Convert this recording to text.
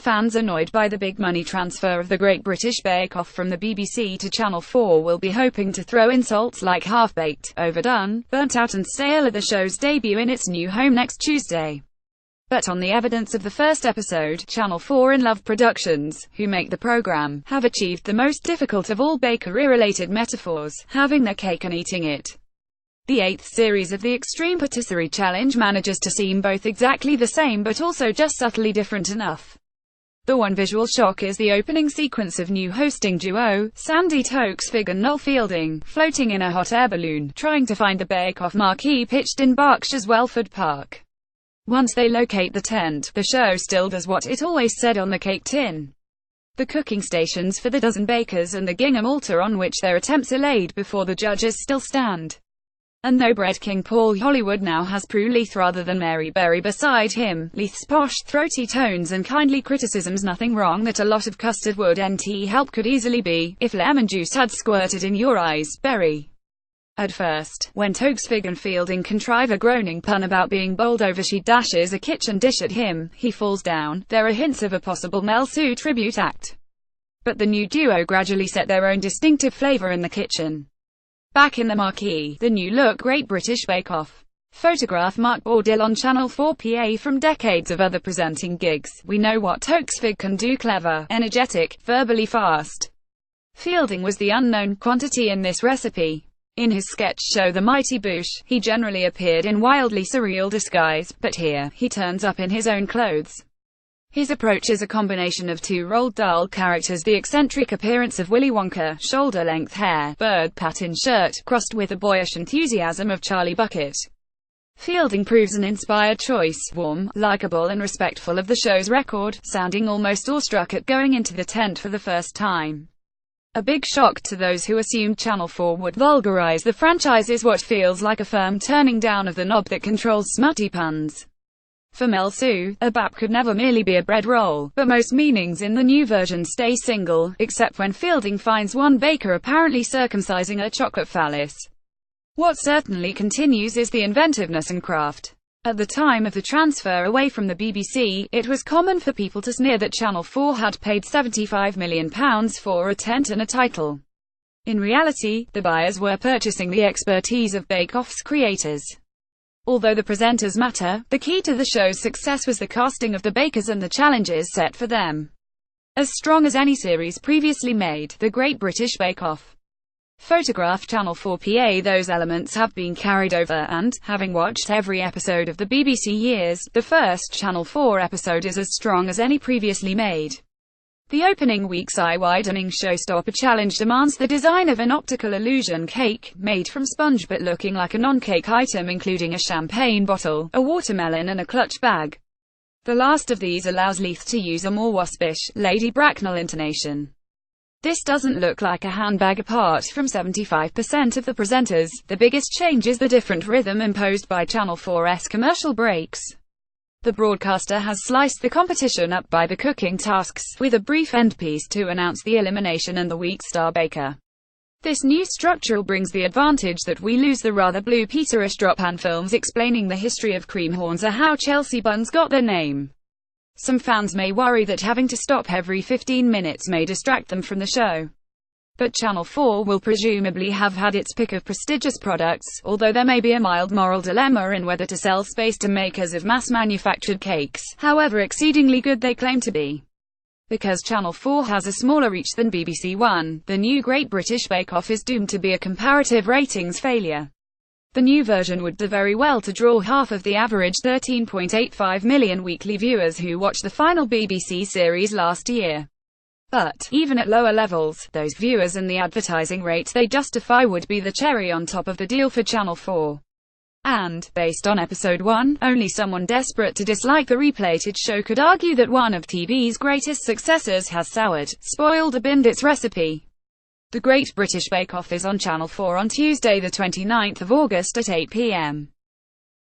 Fans annoyed by the big money transfer of the Great British Bake Off from the BBC to Channel 4 will be hoping to throw insults like half-baked, overdone, burnt out and stale at the show's debut in its new home next Tuesday. But on the evidence of the first episode, Channel 4 and Love Productions, who make the programme, have achieved the most difficult of all bakery-related metaphors, having their cake and eating it. The 8th series of the Extreme Patisserie Challenge manages to seem both exactly the same but also just subtly different enough. The one visual shock is the opening sequence of new hosting duo, Sandy Tokesfig and Noel Fielding, floating in a hot air balloon, trying to find the Bake Off marquee pitched in Berkshire's Welford Park. Once they locate the tent, the show still does what it always said on the cake tin. The cooking stations for the dozen bakers and the gingham altar on which their attempts are laid before the judges still stand. And though Bread King Paul Hollywood now has Prue Leith rather than Mary Berry beside him, Leith's posh, throaty tones and kindly criticisms nothing wrong that a lot of custard would help could easily be, if lemon juice had squirted in your eyes, Berry. At first, when Tokesfig and Fielding contrive a groaning pun about being bowled over, she dashes a kitchen dish at him, he falls down, there are hints of a possible Mel Sue tribute act. But the new duo gradually set their own distinctive flavour in the kitchen. Back in the marquee, the new-look Great British Bake Off. Photograph Mark Bourdille on Channel 4 PA. From decades of other presenting gigs, we know what Tokesfig can do: clever, energetic, verbally fast. Fielding was the unknown quantity in this recipe. In his sketch show The Mighty Boosh, he generally appeared in wildly surreal disguise, but here, he turns up in his own clothes. His approach is a combination of two Roald Dahl characters: the eccentric appearance of Willy Wonka, shoulder-length hair, bird pattern shirt, crossed with the boyish enthusiasm of Charlie Bucket. Fielding proves an inspired choice, warm, likable and respectful of the show's record, sounding almost awestruck at going into the tent for the first time. A big shock to those who assumed Channel 4 would vulgarize the franchise is what feels like a firm turning down of the knob that controls smutty puns. For Mel Sue, a bap could never merely be a bread roll, but most meanings in the new version stay single, except when Fielding finds one baker apparently circumcising a chocolate phallus. What certainly continues is the inventiveness and craft. At the time of the transfer away from the BBC, it was common for people to sneer that Channel 4 had paid £75 million for a tent and a title. In reality, the buyers were purchasing the expertise of Bake Off's creators. Although the presenters matter, the key to the show's success was the casting of the bakers and the challenges set for them. As strong as any series previously made, The Great British Bake Off. Photograph Channel 4 PA. Those elements have been carried over and, having watched every episode of the BBC years, the first Channel 4 episode is as strong as any previously made. The opening week's eye-widening showstopper challenge demands the design of an optical illusion cake, made from sponge but looking like a non-cake item, including a champagne bottle, a watermelon and a clutch bag. The last of these allows Leith to use a more waspish, Lady Bracknell intonation. This doesn't look like a handbag. Apart from 75% of the presenters, the biggest change is the different rhythm imposed by Channel 4's commercial breaks. The broadcaster has sliced the competition up by the cooking tasks, with a brief endpiece to announce the elimination and the week's star baker. This new structure brings the advantage that we lose the rather Blue Peter-ish drop-pan films explaining the history of cream horns or how Chelsea buns got their name. Some fans may worry that having to stop every 15 minutes may distract them from the show. But Channel 4 will presumably have had its pick of prestigious products, although there may be a mild moral dilemma in whether to sell space to makers of mass-manufactured cakes, however exceedingly good they claim to be. Because Channel 4 has a smaller reach than BBC One, the new Great British Bake Off is doomed to be a comparative ratings failure. The new version would do very well to draw half of the average 13.85 million weekly viewers who watched the final BBC series last year. But, even at lower levels, those viewers and the advertising rates they justify would be the cherry on top of the deal for Channel 4. And, based on episode 1, only someone desperate to dislike the replated show could argue that one of TV's greatest successors has soured, spoiled or binned its recipe. The Great British Bake Off is on Channel 4 on Tuesday the 29th of August at 8 p.m.